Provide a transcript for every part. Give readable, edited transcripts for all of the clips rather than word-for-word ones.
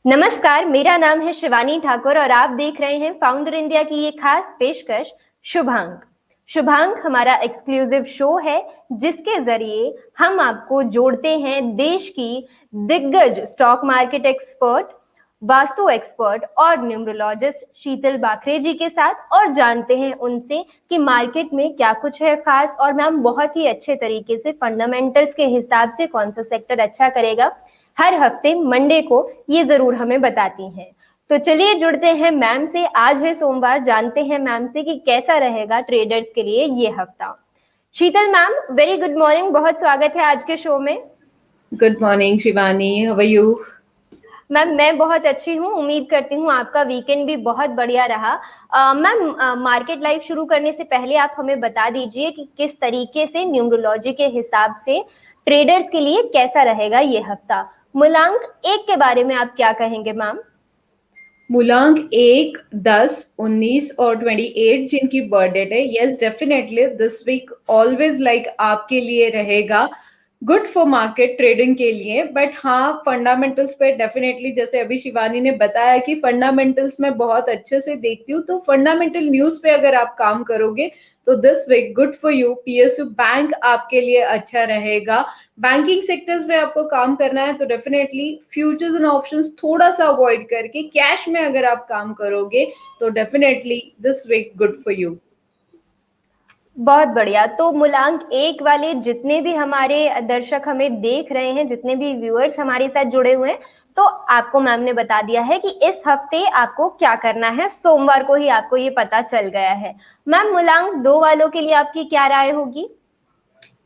नमस्कार, मेरा नाम है शिवानी ठाकुर और आप देख रहे हैं फाउंडर इंडिया की ये खास पेशकश शुभांक। शुभांक हमारा एक्सक्लूसिव शो है जिसके जरिए हम आपको जोड़ते हैं देश की दिग्गज stock market expert, vastu expert और न्यूमरोलॉजिस्ट शीतल बाखरे जी के साथ और जानते हैं उनसे कि मार्केट में क्या कुछ है खास और मैम बहुत ही अच्छे तरीके से फंडामेंटल्स के हिसाब से कौन सा सेक्टर अच्छा करेगा हर हफ्ते मंडे को ये जरूर हमें बताती हैं। तो चलिए जुड़ते हैं मैम से। आज है सोमवार, जानते हैं मैम से कि कैसा रहेगा ट्रेडर्स के लिए ये हफ्ता। Sheetal ma'am, very good morning, बहुत स्वागत है आज के शो में। Good morning Shivani, how are you? Ma'am मैं बहुत अच्छी हूँ, उम्मीद करती हूँ आपका वीकेंड भी बहुत बढ़िया रहा। मैम, मार्केट लाइव शुरू करने से पहले आप हमें बता दीजिए कि किस तरीके से न्यूमरोलॉजी के हिसाब से ट्रेडर्स के लिए कैसा रहेगा ये हफ्ता। मूलांक एक के बारे में आप क्या कहेंगे मैम? मूलांक 1, 10, 19 और 28 जिनकी बर्थ डेट है, yes definitely this week always like आपके लिए रहेगा गुड फॉर मार्केट ट्रेडिंग के लिए। बट हाँ, फंडामेंटल्स पे डेफिनेटली, जैसे अभी शिवानी ने बताया कि फंडामेंटल्स में बहुत अच्छे से देखती हूँ, तो फंडामेंटल न्यूज पे अगर आप काम करोगे तो this week good for you. PSU bank आपके लिए अच्छा रहेगा। बैंकिंग सेक्टर्स में आपको काम करना है तो डेफिनेटली फ्यूचर्स एंड ऑप्शंस थोड़ा सा अवॉइड करके कैश में अगर आप काम करोगे तो definitely this week good for you. बहुत बढ़िया। तो मूलांक एक वाले जितने भी हमारे दर्शक हमें देख रहे हैं, जितने भी व्यूअर्स हमारे साथ जुड़े हुए हैं, तो आपको मैम ने बता दिया है कि इस हफ्ते आपको क्या करना है। सोमवार को ही आपको ये पता चल गया है। मैम, मूलांक दो वालों के लिए आपकी क्या राय होगी?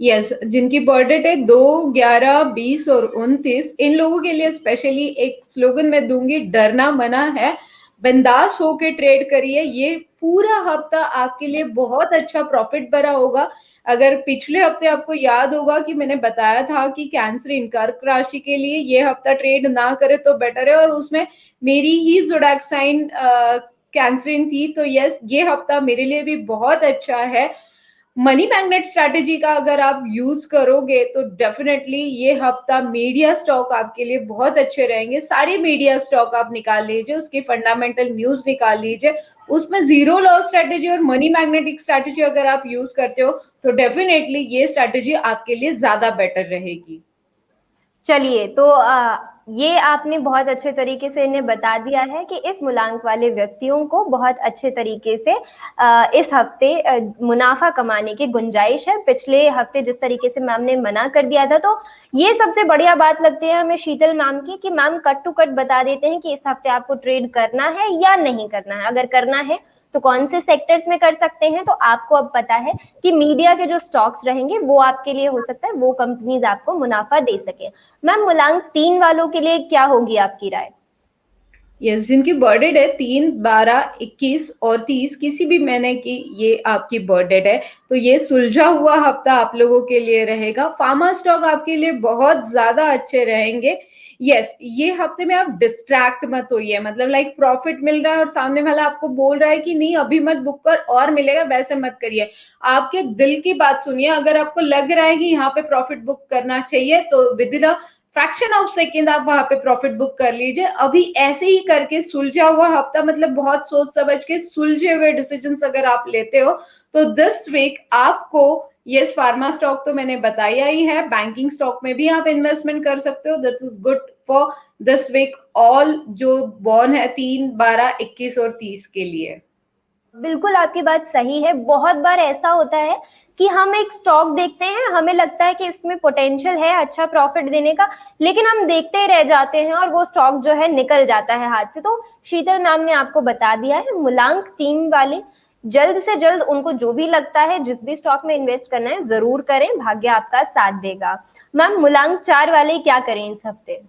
यस, जिनकी बर्थ डेट है 2, 11, 20 और 29, इन लोगों के लिए स्पेशली एक स्लोगन मैं दूंगी, डरना मना है, बिंदास होके ट्रेड करिए। ये पूरा हफ्ता आपके लिए बहुत अच्छा प्रॉफिट भरा होगा। अगर पिछले हफ्ते आपको याद होगा कि मैंने बताया था कि कैंसर इन कर्क राशि के लिए ये हफ्ता ट्रेड ना करे तो बेटर है, और उसमें मेरी ही जोडैक साइन कैंसरिन थी, तो यस ये हफ्ता मेरे लिए भी बहुत अच्छा है। मनी मैग्नेट स्ट्रैटेजी का अगर आप यूज करोगे तो डेफिनेटली ये हफ्ता मीडिया स्टॉक आपके लिए बहुत अच्छे रहेंगे। सारे मीडिया स्टॉक आप निकाल लीजिए, उसकी फंडामेंटल न्यूज निकाल लीजिए, उसमें जीरो लॉस स्ट्रैटेजी और मनी मैग्नेटिक स्ट्रैटेजी अगर आप यूज करते हो तो डेफिनेटली ये स्ट्रैटेजी आपके लिए ज्यादा बेटर रहेगी। चलिए, तो ये आपने बहुत अच्छे तरीके से इन्हें बता दिया है कि इस मूलांक वाले व्यक्तियों को बहुत अच्छे तरीके से इस हफ्ते मुनाफा कमाने की गुंजाइश है। पिछले हफ्ते जिस तरीके से मैम ने मना कर दिया था, तो ये सबसे बढ़िया बात लगती है हमें शीतल मैम की कि मैम कट टू कट बता देते हैं कि इस हफ्ते आपको ट्रेड करना है या नहीं करना है। अगर करना है तो कौन से सेक्टर्स में कर सकते हैं, तो आपको अब पता है कि मीडिया के जो स्टॉक्स रहेंगे वो आपके लिए हो सकता है वो कंपनीज आपको मुनाफा दे सके। मैम, मूलांक तीन वालों के लिए क्या होगी आपकी राय? यस, जिनकी बर्थडे है 3, 12, 21 और 30, किसी भी महीने की ये आपकी बर्थडे है, तो ये सुलझा हुआ हफ्ता आप लोगों के लिए रहेगा। फार्मा स्टॉक आपके लिए बहुत ज्यादा अच्छे रहेंगे। यस, ये हफ्ते में आप डिस्ट्रैक्ट मत होइए, मतलब लाइक प्रॉफिट मिल रहा है और सामने वाला आपको बोल रहा है कि नहीं अभी मत बुक कर और मिलेगा, वैसे मत करिए। आपके दिल की बात सुनिए। अगर आपको लग रहा है कि यहाँ पे प्रॉफिट बुक करना चाहिए तो with in fraction of second आप वहां पे प्रॉफिट बुक कर लीजिए। अभी ऐसे ही करके सुलझा हुआ हफ्ता, मतलब बहुत सोच समझ के सुलझे हुए डिसीजंस अगर आप लेते हो तो दिस वीक आपको, यस फार्मा स्टॉक तो मैंने बताया ही है, बैंकिंग स्टॉक में भी आप इन्वेस्टमेंट कर सकते हो। This is good for this week all जो बॉर्न है 3, 12, 21 और 30 के लिए। बिल्कुल आपकी बात सही है। बहुत बार ऐसा होता है कि हम एक स्टॉक देखते हैं, हमें लगता है कि इसमें पोटेंशियल है अच्छा प्रॉफिट देने का, लेकिन हम देखते ही रह जाते हैं और वो स्टॉक जो है निकल जाता है हाथ से। तो शीतल मैम ने आपको बता दिया है, मूलांक तीन वाले जल्द से जल्द उनको जो भी लगता है जिस भी स्टॉक में इन्वेस्ट करना है जरूर करें, भाग्य आपका साथ देगा। मैम, मूलांक चार वाले क्या करें इस हफ्ते?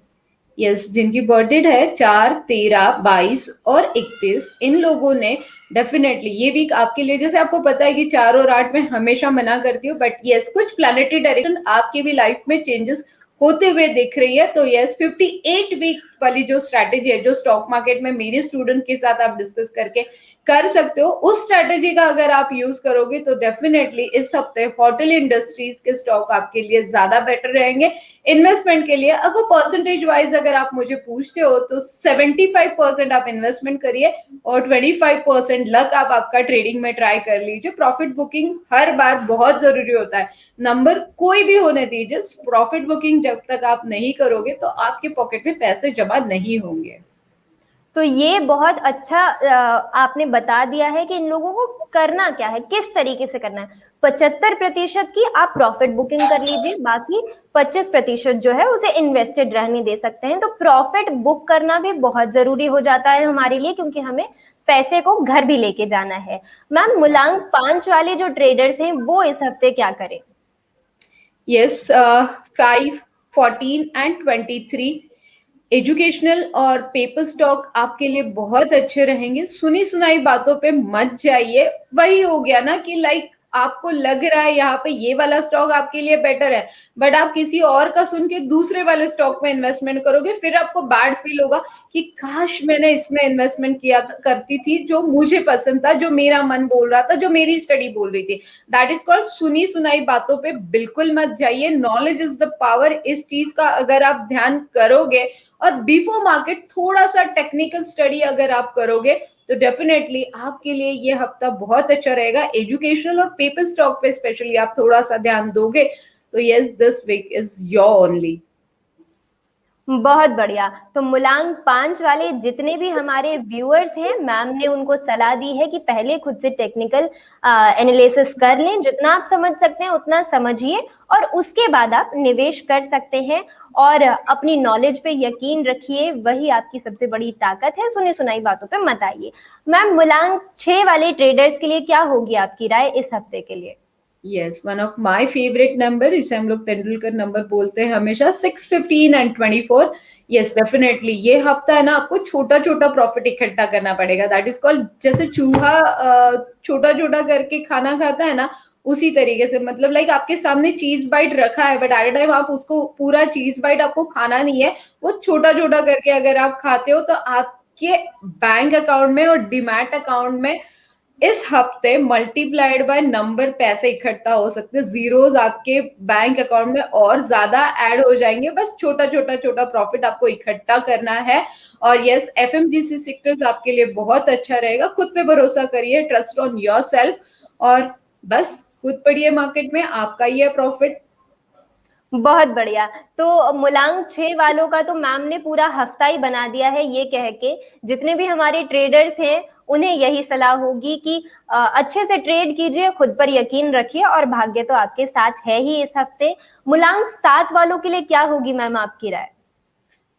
यस, जिनकी बर्थडे है 4, 13, 22 और 31, इन लोगों ने डेफिनेटली ये वीक आपके लिए, जैसे आपको पता है कि 4 और 8 में हमेशा मना करती हूँ, बट यस कुछ प्लानिटरी डायरेक्शन आपकी भी लाइफ में चेंजेस होते हुए दिख रही है। तो यस 58 वीक वाली जो स्ट्रैटेजी है, जो स्टॉक मार्केट में मेरे स्टूडेंट के साथ आप डिस्कस करके कर सकते हो। उस स्ट्रेटेजी का अगर आप यूज करोगे तो डेफिनेटली इस हफ्ते होटल इंडस्ट्रीज के स्टॉक आपके लिए ज्यादा बेटर रहेंगे इन्वेस्टमेंट के लिए। अगर परसेंटेज वाइज अगर आप मुझे पूछते हो तो 75% आप इन्वेस्टमेंट करिए और 25% लक आप आपका ट्रेडिंग में ट्राई कर लीजिए। प्रॉफिट बुकिंग हर बार बहुत जरूरी होता है, नंबर कोई भी होने दीजिए, प्रॉफिट बुकिंग जब तक आप नहीं करोगे तो आपके पॉकेट में पैसे जमा नहीं होंगे। तो ये बहुत अच्छा आपने बता दिया है कि इन लोगों को करना क्या है, किस तरीके से करना है। 75% की आप प्रॉफिट बुकिंग कर लीजिए, बाकी 25% जो है उसे इन्वेस्टेड रहने दे सकते हैं। तो प्रॉफिट बुक करना भी बहुत जरूरी हो जाता है हमारे लिए, क्योंकि हमें पैसे को घर भी लेके जाना है। मैम, मुलांक 5 वाले जो ट्रेडर्स हैं वो इस हफ्ते क्या करें? यस, 5, 14 एंड 23 एजुकेशनल और पेपर स्टॉक आपके लिए बहुत अच्छे रहेंगे। सुनी सुनाई बातों पे मत जाइए। वही हो गया ना कि लाइक आपको लग रहा है यहाँ पे ये वाला स्टॉक आपके लिए बेटर है, बट आप किसी और का सुन के दूसरे वाले स्टॉक में इन्वेस्टमेंट करोगे, फिर आपको बैड फील होगा कि काश मैंने इसमें इन्वेस्टमेंट किया करती थी, जो मुझे पसंद था, जो मेरा मन बोल रहा था, जो मेरी स्टडी बोल रही थी। दैट इज कॉल्ड सुनी सुनाई बातों पे बिल्कुल मत जाइए। Knowledge is the power. इस चीज का अगर आप ध्यान करोगे और बिफोर मार्केट थोड़ा सा टेक्निकल स्टडी अगर आप करोगे तो डेफिनेटली आपके लिए ये हफ्ता बहुत अच्छा रहेगा। एजुकेशनल और पेपर स्टॉक पे स्पेशली आप थोड़ा सा ध्यान दोगे तो yes, this week is your only. बहुत बढ़िया। तो मुलांक 5 वाले जितने भी हमारे व्यूअर्स हैं, मैम ने उनको सलाह दी है कि पहले खुद से टेक्निकल एनालिसिस कर लें, जितना आप समझ सकते हैं उतना समझिए, और उसके बाद आप निवेश कर सकते हैं। और अपनी नॉलेज पे यकीन रखिए, वही आपकी सबसे बड़ी ताकत है। सुनी सुनाई बातों पे मत आइए। मैम, मुलांक 6 वाले ट्रेडर्स के लिए क्या होगी आपकी राय इस हफ्ते के लिए? Yes, one of my favourite number, इसे हम लोग तेंदुलकर नंबर बोलते हैं हमेशा, 6, 15 एंड 24। यस, डेफिनेटली ये हफ्ता है ना, आपको छोटा छोटा प्रॉफिट इकट्ठा करना पड़ेगा। दैट इज कॉल्ड, जैसे चूहा छोटा छोटा करके खाना खाता है ना, उसी तरीके से, मतलब लाइक आपके सामने चीज बाइट रखा है, बट एट अ टाइम आप उसको पूरा चीज बाइट आपको खाना नहीं है, वो छोटा छोटा करके अगर आप खाते हो तो आपके बैंक अकाउंट में और डीमैट अकाउंट में इस हफ्ते मल्टीप्लाइड बाय नंबर पैसे इकट्ठा हो सकते हैं। जीरोस आपके बैंक अकाउंट में और ज्यादा ऐड हो जाएंगे। बस छोटा छोटा छोटा प्रॉफिट आपको इकट्ठा करना है। और यस, एफएमजीसी सेक्टर्स आपके लिए बहुत अच्छा रहेगा। खुद पे भरोसा करिए, ट्रस्ट ऑन योर सेल्फ, और बस खुद पढ़िए मार्केट में, आपका ही है प्रॉफिट। बहुत बढ़िया। तो मुलांक 6 वालों का तो मैम ने पूरा हफ्ता ही बना दिया है, ये कह के जितने भी हमारे ट्रेडर्स हैं उन्हें यही सलाह होगी कि अच्छे से ट्रेड कीजिए, खुद पर यकीन रखिए, और भाग्य तो आपके साथ है ही इस हफ्ते। मुलांक 7 वालों के लिए क्या होगी मैम आपकी राय?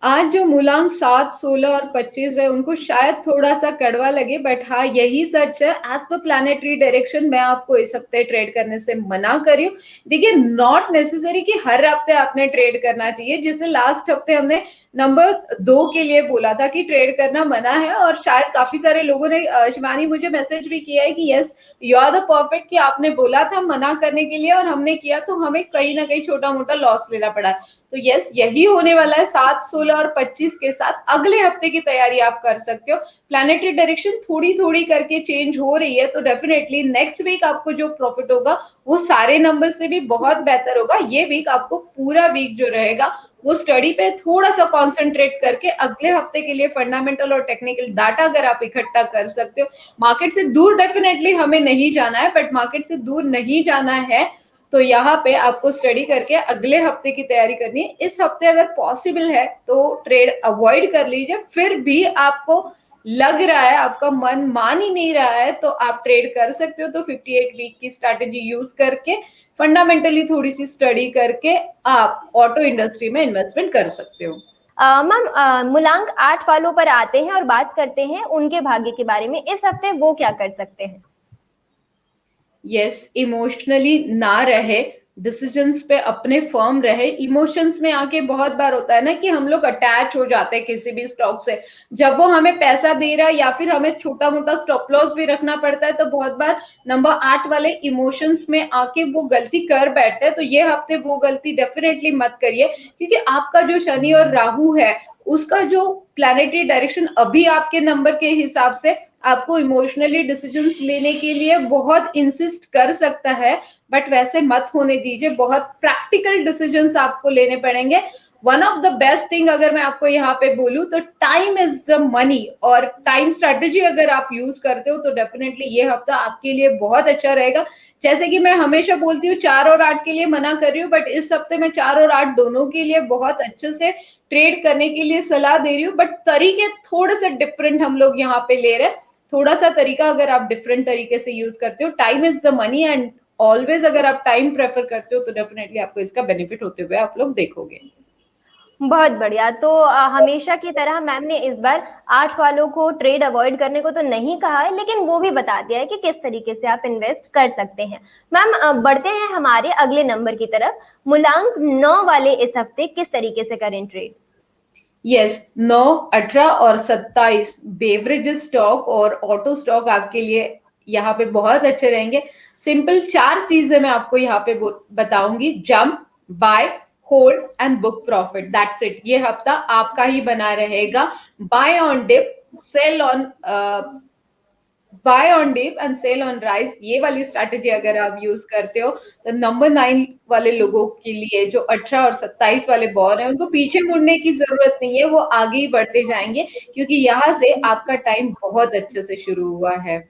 आज जो मूलांक 7, 16 और 25 है उनको शायद थोड़ा सा कड़वा लगे, बट हाँ यही सच है। एज पर प्लानिटरी डायरेक्शन मैं आपको इस हफ्ते ट्रेड करने से मना कर रही हूँ। देखिए, नॉट नेसेसरी कि हर हफ्ते आपने ट्रेड करना चाहिए। जैसे लास्ट हफ्ते हमने नंबर 2 के लिए बोला था कि ट्रेड करना मना है, और शायद काफी सारे लोगों ने, शिवानी मुझे मैसेज भी किया है कि yes you are the perfect, कि आपने बोला था मना करने के लिए और हमने किया, तो हमें कहीं ना कहीं छोटा मोटा लॉस लेना पड़ा। तो यस, यही होने वाला है 7, 16 और 25 के साथ। अगले हफ्ते की तैयारी आप कर सकते हो। प्लैनेटरी डायरेक्शन थोड़ी थोड़ी करके चेंज हो रही है, तो डेफिनेटली नेक्स्ट वीक आपको जो प्रॉफिट होगा वो सारे नंबर से भी बहुत बेहतर होगा। ये वीक आपको पूरा वीक जो रहेगा वो स्टडी पे थोड़ा सा कॉन्सेंट्रेट करके अगले हफ्ते के लिए फंडामेंटल और टेक्निकल डाटा अगर आप इकट्ठा कर सकते हो। मार्केट से दूर डेफिनेटली हमें नहीं जाना है, बट मार्केट से दूर नहीं जाना है तो यहाँ पे आपको स्टडी करके अगले हफ्ते की तैयारी करनी है। इस हफ्ते अगर पॉसिबल है तो ट्रेड अवॉइड कर लीजिए। फिर भी आपको लग रहा है, आपका मन मान ही नहीं रहा है, तो आप ट्रेड कर सकते हो। तो 58 वीक की स्ट्रैटेजी यूज करके फंडामेंटली थोड़ी सी स्टडी करके आप ऑटो इंडस्ट्री में इन्वेस्टमेंट कर सकते हो। मैम, मुलांक 8 वालों पर आते हैं और बात करते हैं उनके भाग्य के बारे में। इस हफ्ते वो क्या कर सकते हैं? यस, इमोशनली ना रहे, डिसीजंस पे अपने फर्म रहे। इमोशंस में आके बहुत बार होता है ना कि हम लोग अटैच हो जाते हैं किसी भी स्टॉक से। जब वो हमें पैसा दे रहा है या फिर हमें छोटा मोटा स्टॉप लॉस भी रखना पड़ता है, तो बहुत बार नंबर 8 वाले इमोशंस में आके वो गलती कर बैठते हैं। तो ये हफ्ते वो गलती डेफिनेटली मत करिए, क्योंकि आपका जो शनि और राहु है उसका जो प्लैनेटरी डायरेक्शन अभी आपके नंबर के हिसाब से आपको इमोशनली डिसीजंस लेने के लिए बहुत इंसिस्ट कर सकता है, बट वैसे मत होने दीजिए, बहुत प्रैक्टिकल डिसीजंस आपको लेने पड़ेंगे। One of the best thing अगर मैं आपको यहाँ पे बोलूं तो टाइम इज द मनी, और टाइम स्ट्रेटेजी अगर आप यूज करते हो तो डेफिनेटली ये हफ्ता आपके लिए बहुत अच्छा रहेगा। जैसे कि मैं हमेशा बोलती हूँ 4 और 8 के लिए मना कर रही हूँ, बट इस हफ्ते मैं 4 और 8 दोनों के लिए बहुत अच्छे से ट्रेड करने के लिए सलाह दे रही हूँ, बट तरीके थोड़े से डिफरेंट हम लोग यहाँ पे ले रहे हैं। थोड़ा सा तरीका अगर आप डिफरेंट तरीके से यूज करते हो, time is the money, and always अगर आप टाइम प्रेफर करते हो तो डेफिनेटली आपको इसका बेनिफिट होते हुए आप लोग देखोगे। बहुत बढ़िया। तो हमेशा की तरह मैम ने इस बार 8 वालों को ट्रेड अवॉइड करने को तो नहीं कहा है, लेकिन वो भी बता दिया है कि किस तरीके से आप इन्वेस्ट कर सकते हैं। मैम बढ़ते हैं हमारे अगले नंबर की तरफ। मूलांक 9 वाले इस हफ्ते किस तरीके से करें ट्रेड? यस, 9, 18 और 27 बेवरेजेस स्टॉक और ऑटो स्टॉक आपके लिए यहाँ पे बहुत अच्छे रहेंगे। सिंपल 4 चीजें मैं आपको यहाँ पे बताऊंगी: jump, buy, hold and book profit. That's it. ये हफ्ता आपका ही बना रहेगा। Buy on dip, sell on buy on dip and sell on rise, ये वाली स्ट्रैटेजी अगर आप यूज करते हो तो नंबर 9 वाले लोगों के लिए, जो 18 और 27 वाले बॉर्न है, उनको पीछे मुड़ने की जरूरत नहीं है, वो आगे ही बढ़ते जाएंगे, क्योंकि यहाँ से आपका टाइम बहुत अच्छे से शुरू हुआ है।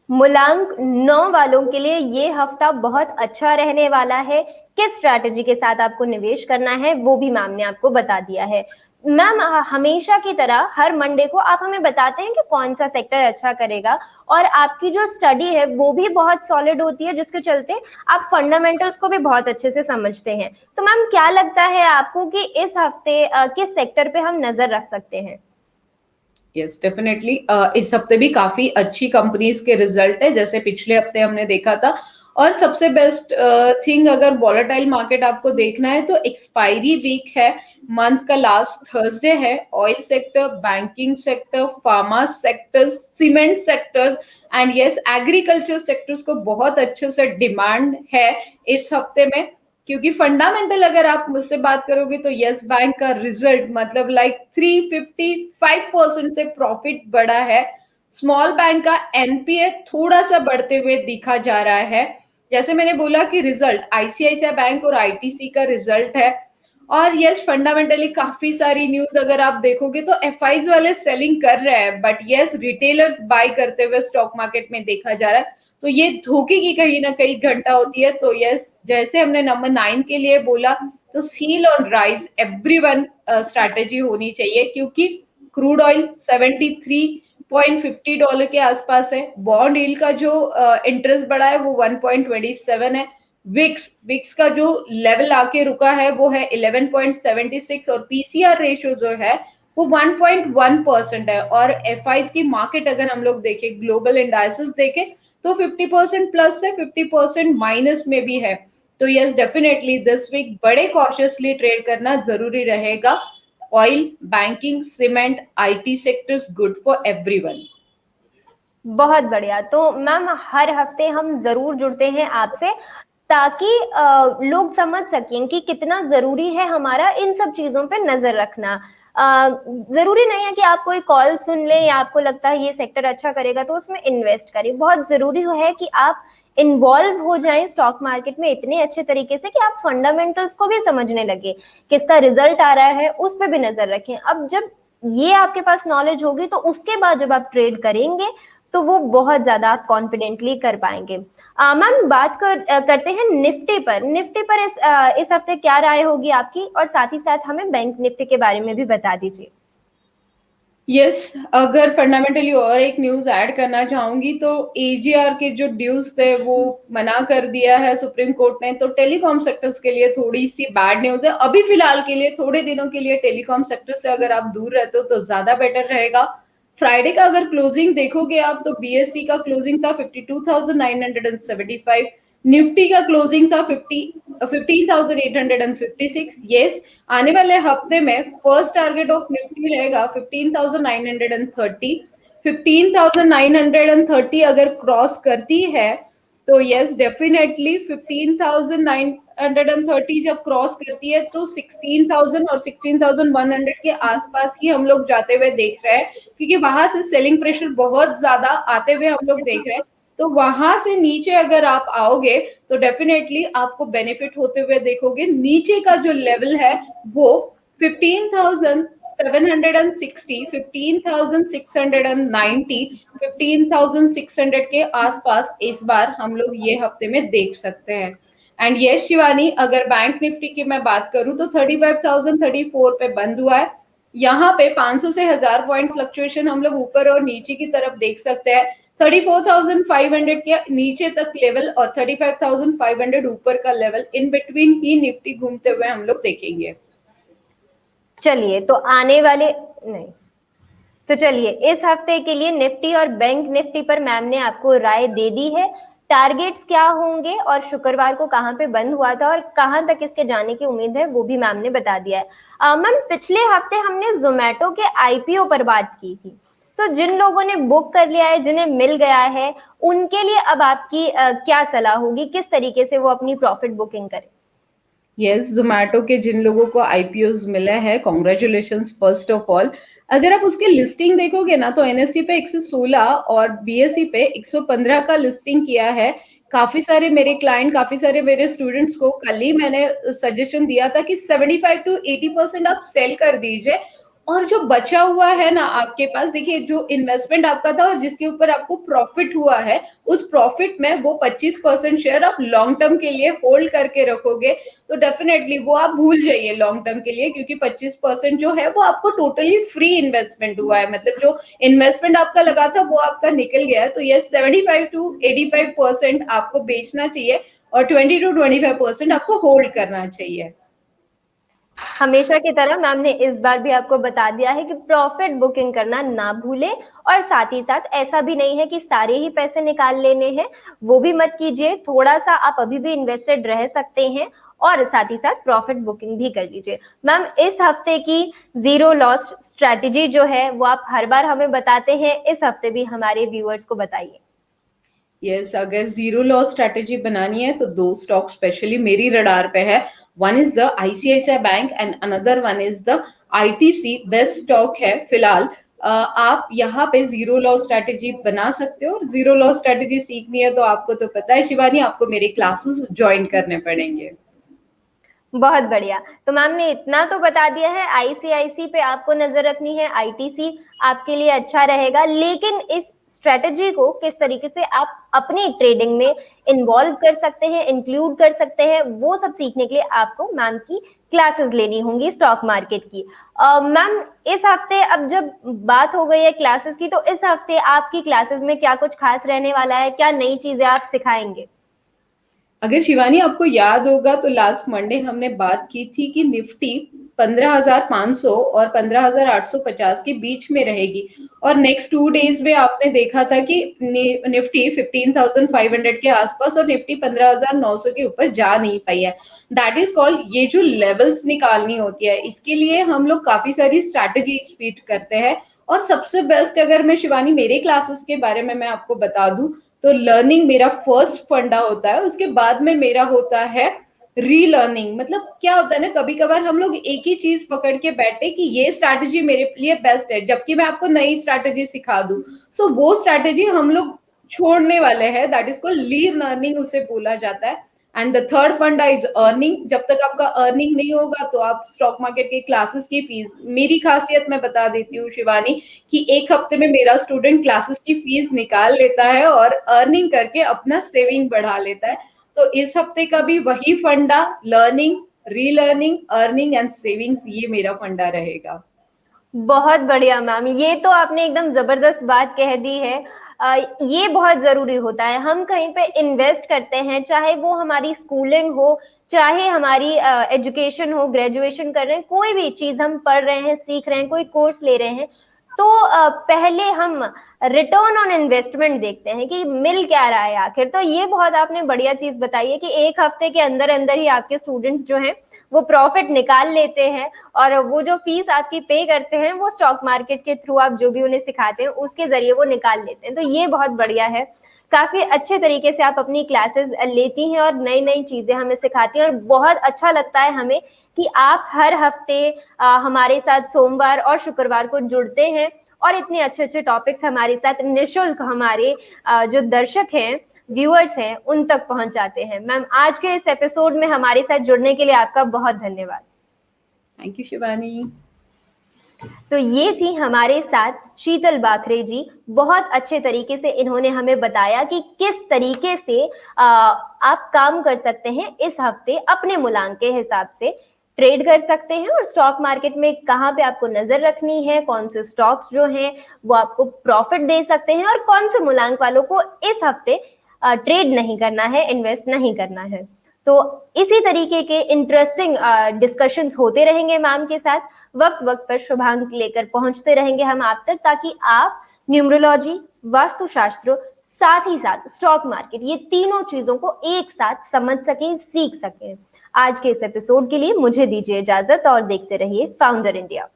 मूलांक 9 वालों के लिए ये हफ्ता बहुत अच्छा रहने वाला है। किस स्ट्रैटेजी के साथ आपको निवेश करना है वो भी मैम ने आपको बता दिया है। मैम हमेशा की तरह हर मंडे को आप हमें बताते हैं कि कौन सा सेक्टर अच्छा करेगा, और आपकी जो स्टडी है वो भी बहुत सॉलिड होती है, जिसके चलते आप फंडामेंटल्स को भी बहुत अच्छे से समझते हैं। तो मैम क्या लगता है आपको कि इस हफ्ते किस सेक्टर पे हम नजर रख सकते हैं? यस, डेफिनेटली इस हफ्ते भी काफी अच्छी कंपनीज के रिजल्ट है, जैसे पिछले हफ्ते हमने देखा था। और सबसे बेस्ट थिंग, अगर वॉलेटाइल मार्केट आपको देखना है तो एक्सपायरी वीक है, मंथ का लास्ट थर्सडे है। Oil sector, banking sector, pharma sector, cement sectors and yes agriculture sectors को बहुत अच्छे से डिमांड है इस हफ्ते में। क्योंकि फंडामेंटल अगर आप मुझसे बात करोगे तो यस बैंक का रिजल्ट मतलब लाइक 355% से प्रॉफिट बढ़ा है। स्मॉल बैंक का एनपीए थोड़ा सा बढ़ते हुए दिखा जा रहा है। जैसे मैंने बोला कि रिजल्ट आईसीआईसीआई बैंक और आईटीसी का रिजल्ट है। और यस फंडामेंटली काफी सारी न्यूज अगर आप देखोगे तो एफआईज वाले सेलिंग कर रहे हैं, बट यस रिटेलर्स बाय करते हुए स्टॉक मार्केट में देखा जा रहा है। तो ये धोखे की कहीं ना कहीं घंटा होती है। तो यस, जैसे हमने नंबर 9 के लिए बोला, तो seal on rise everyone strategy होनी चाहिए, क्योंकि क्रूड ऑयल $73.50 के आसपास है। बॉन्ड यील्ड का जो इंटरेस्ट बढ़ा है वो 1.27 है। विक्स का जो लेवल आके रुका है वो है 11.76, और पीसीआर रेशियो जो है वो 1.1% है। और एफआईज की मार्केट अगर हम लोग देखें, ग्लोबल इंडाइसेस देखें, तो 50% प्लस है, 50% माइनस में भी है। तो यस डेफिनेटली दिस वीक बड़े कॉशियसली ट्रेड करना जरूरी रहेगा। Oil, banking, cement, IT sectors good for everyone. बहुत बढ़िया। तो मैम हर हफ्ते हम जरूर जुड़ते हैं आपसे, ताकि लोग समझ सकें कि कितना जरूरी है हमारा इन सब चीजों पे नजर रखना। जरूरी नहीं है कि आप कोई कॉल सुन लें या आपको लगता है ये सेक्टर अच्छा करेगा तो उसमें इन्वेस्ट करें। बहुत जरूरी है कि आप इन्वॉल्व हो जाएं स्टॉक मार्केट में इतने अच्छे तरीके से कि आप फंडामेंटल्स को भी समझने लगे, किसका रिजल्ट आ रहा है उस पर भी नजर रखें। अब जब ये आपके पास नॉलेज होगी तो उसके बाद जब आप ट्रेड करेंगे तो वो बहुत ज्यादा आप कॉन्फिडेंटली कर पाएंगे। मैम करते हैं निफ्टी पर। निफ्टी पर इस हफ्ते क्या राय होगी आपकी, और साथ ही साथ हमें बैंक निफ्टी के बारे में भी बता दीजिए। यस, अगर फंडामेंटली और एक न्यूज ऐड करना चाहूंगी तो एजीआर के जो ड्यूज थे वो मना कर दिया है सुप्रीम कोर्ट ने। तो टेलीकॉम सेक्टर्स के लिए थोड़ी सी बैड न्यूज है अभी फिलहाल के लिए। थोड़े दिनों के लिए टेलीकॉम सेक्टर से अगर आप दूर रहते हो तो ज्यादा बेटर रहेगा। फ्राइडे का अगर क्लोजिंग देखोगे आप तो बीएससी का क्लोजिंग था 52,975, निफ्टी का क्लोजिंग था 15,856। यस, आने वाले हफ्ते में फर्स्ट टारगेट ऑफ निफ्टी रहेगा 15,930। 15,930 अगर क्रॉस करती है तो यस डेफिनेटली 15,930 जब क्रॉस करती है तो 16,000 और 16,100 के आसपास ही हम लोग जाते हुए देख रहे हैं, क्योंकि वहां से सेलिंग प्रेशर बहुत ज्यादा आते हुए हम लोग देख रहे हैं। तो वहां से नीचे अगर आप आओगे तो डेफिनेटली आपको बेनिफिट होते हुए देखोगे। नीचे का जो लेवल है वो 15,760, 15,690, 15,600 के आसपास इस बार हम लोग ये हफ्ते में देख सकते हैं। एंड ये शिवानी, अगर बैंक निफ्टी की मैं बात करूं तो 35,034 पे बंद हुआ है। यहाँ पे 500 से 1000 पॉइंट फ्लक्चुएशन हम लोग ऊपर और नीचे की तरफ देख सकते हैं। 34,500 के नीचे तक लेवल और 35,500 ऊपर का level, in between he Nifty घूमते हुए हम लोग देखेंगे। चलिए, तो आने वाले नहीं तो चलिए, इस हफ्ते के लिए निफ्टी और बैंक निफ्टी पर मैम ने आपको राय दे दी है। टारगेट्स क्या होंगे और शुक्रवार को कहाँ पे बंद हुआ था और कहाँ तक इसके जाने की उम्मीद है, वो भी मैम ने बता दिया है। मैम, पिछले हफ्ते हमने जोमेटो के आईपीओ पर बात की थी, तो जिन लोगों ने बुक कर लिया है, जिन्हें मिल गया है, उनके लिए अब आपकी क्या सलाह होगी, किस तरीके से वो अपनी प्रॉफिट बुकिंग करें? यस, जोमेटो के जिन लोगों को आईपीओज मिले हैं, कॉन्ग्रेचुलेशंस फर्स्ट ऑफ ऑल। अगर आप उसके लिस्टिंग देखोगे ना तो एनएससी पे 116 और बीएसई पे 115 का लिस्टिंग किया है। काफी सारे मेरे क्लाइंट, काफी सारे मेरे स्टूडेंट्स को कल ही मैंने सजेशन दिया था कि 75 to 80% आप सेल कर दीजिए, और जो बचा हुआ है ना आपके पास, देखिए जो इन्वेस्टमेंट आपका था और जिसके ऊपर आपको प्रॉफिट हुआ है, उस प्रॉफिट में वो 25% शेयर आप लॉन्ग टर्म के लिए होल्ड करके रखोगे तो डेफिनेटली वो आप भूल जाइए लॉन्ग टर्म के लिए, क्योंकि 25% जो है वो आपको टोटली फ्री इन्वेस्टमेंट हुआ है। मतलब जो इन्वेस्टमेंट आपका लगा था वो आपका निकल गया है। तो ये 75 to 85% आपको बेचना चाहिए और 20 to 25% आपको होल्ड करना चाहिए। हमेशा की तरह मैम ने इस बार भी आपको बता दिया है कि प्रॉफिट बुकिंग करना ना भूलें, और साथ ही साथ ऐसा भी नहीं है कि सारे ही पैसे निकाल लेने हैं, वो भी मत कीजिए। थोड़ा सा आप अभी भी इन्वेस्टेड रह सकते हैं और साथ ही साथ प्रॉफिट बुकिंग भी कर लीजिए। मैम, इस हफ्ते की जीरो लॉस स्ट्रैटेजी जो है वो आप हर बार हमें बताते हैं, इस हफ्ते भी हमारे व्यूअर्स को बताइए। यस, अगर जीरो लॉस स्ट्रैटेजी बनानी है तो दो स्टॉक स्पेशली मेरी रडार पे है। One is the ICICI bank and another one is the ITC. Best stock है फिलहाल। आप यहाँ पे जीरो लॉस स्ट्रैटेजी बना सकते हो। और जीरो लॉस स्ट्रैटेजी सीखनी है तो आपको तो पता है शिवानी, आपको मेरे क्लासेस ज्वाइन करने पड़ेंगे। बहुत बढ़िया। तो मैम ने इतना तो बता दिया है, आईसीआईसी पे आपको नजर रखनी है, आईटीसी आपके लिए अच्छा रहेगा, लेकिन इस स्ट्रेटजी को किस तरीके से आप अपनी ट्रेडिंग में इन्वॉल्व कर सकते हैं, इंक्लूड कर सकते हैं, वो सब सीखने के लिए आपको मैम की क्लासेस लेनी होंगी स्टॉक मार्केट की। मैम, इस हफ्ते अब जब बात हो गई है क्लासेस की, तो इस हफ्ते आपकी क्लासेस में क्या कुछ खास रहने वाला है, क्या नई चीजें आप सिखाएंगे? अगर शिवानी आपको याद होगा तो लास्ट मंडे हमने बात की थी कि निफ्टी 15,500 और 15,850 के बीच में रहेगी, और नेक्स्ट 2 डेज में आपने देखा था कि निफ्टी 15,500 के आसपास और निफ्टी 15,900 के ऊपर जा नहीं पाई है। दैट इज कॉल्ड, ये जो लेवल्स निकालनी होती है इसके लिए हम लोग काफी सारी स्ट्रैटेजी फीड करते हैं। और सबसे बेस्ट, अगर मैं शिवानी मेरे क्लासेस के बारे में मैं आपको बता दूं तो लर्निंग मेरा फर्स्ट फंडा होता है, उसके बाद में मेरा होता है रीलर्निंग। मतलब क्या होता है ना, कभी कभार हम लोग एक ही चीज पकड़ के बैठे कि ये स्ट्रैटेजी मेरे लिए बेस्ट है, जबकि मैं आपको नई स्ट्रैटेजी सिखा दूं, सो वो स्ट्रैटेजी हम लोग छोड़ने वाले हैं। दैट इज कॉल्ड रीलर्निंग, उसे बोला जाता है। एंड द थर्ड फंडा इज अर्निंग। जब तक आपका अर्निंग नहीं होगा तो आप स्टॉक मार्केट के क्लासेस की फीस, मेरी खासियत मैं बता देती हूँ शिवानी, कि एक हफ्ते में मेरा स्टूडेंट क्लासेस की फीस निकाल लेता है और अर्निंग करके अपना सेविंग बढ़ा लेता है। तो इस हफ्ते का भी वही फंडा, learning, relearning, earning and savings, ये मेरा फंडा रहेगा। बहुत बढ़िया मैम, ये तो आपने एकदम जबरदस्त बात कह दी है। ये बहुत जरूरी होता है। हम कहीं पे इन्वेस्ट करते हैं, चाहे वो हमारी स्कूलिंग हो, चाहे हमारी एजुकेशन हो, ग्रेजुएशन कर रहे हैं, कोई भी चीज हम पढ़ रहे हैं, सीख रहे हैं, कोई कोर्स ले रहे हैं, तो पहले हम रिटर्न ऑन इन्वेस्टमेंट देखते हैं कि मिल क्या रहा है आखिर। तो ये बहुत आपने बढ़िया चीज बताई है कि एक हफ्ते के अंदर अंदर ही आपके स्टूडेंट्स जो हैं वो प्रॉफिट निकाल लेते हैं, और वो जो फीस आपकी पे करते हैं वो स्टॉक मार्केट के थ्रू आप जो भी उन्हें सिखाते हैं उसके जरिए वो निकाल लेते हैं। तो ये बहुत बढ़िया है। काफी अच्छे तरीके से आप अपनी क्लासेस लेती हैं और नई नई चीजें हमें सिखाती हैं, और बहुत अच्छा लगता है हमें कि आप हर हफ्ते हमारे साथ सोमवार और शुक्रवार को जुड़ते हैं और इतने अच्छे अच्छे टॉपिक्स हमारे साथ निःशुल्क हमारे जो दर्शक हैं, व्यूअर्स हैं, उन तक पहुंचाते हैं। मैम, आज के इस एपिसोड में हमारे साथ जुड़ने के लिए आपका बहुत धन्यवाद। Thank you Shivani. तो ये थी हमारे साथ शीतल बाखरे जी। बहुत अच्छे तरीके से इन्होंने हमें बताया कि किस तरीके से आप काम कर सकते हैं इस हफ्ते अपने मूल्यांक के हिसाब से ट्रेड कर सकते हैं, और स्टॉक मार्केट में कहाँ पे आपको नजर रखनी है, कौन से स्टॉक्स जो हैं वो आपको प्रॉफिट दे सकते हैं, और कौन से मूल्यांक वालों को इस हफ्ते ट्रेड नहीं करना है, इन्वेस्ट नहीं करना है। तो इसी तरीके के इंटरेस्टिंग डिस्कशंस होते रहेंगे मैम के साथ, वक्त वक्त पर शुभांक लेकर पहुंचते रहेंगे हम आप तक, ताकि आप न्यूमरोलॉजी, वास्तुशास्त्र, साथ ही साथ स्टॉक मार्केट, ये तीनों चीजों को एक साथ समझ सकें, सीख सकें। आज के इस एपिसोड के लिए मुझे दीजिए इजाजत और देखते रहिए फाउंडर इंडिया।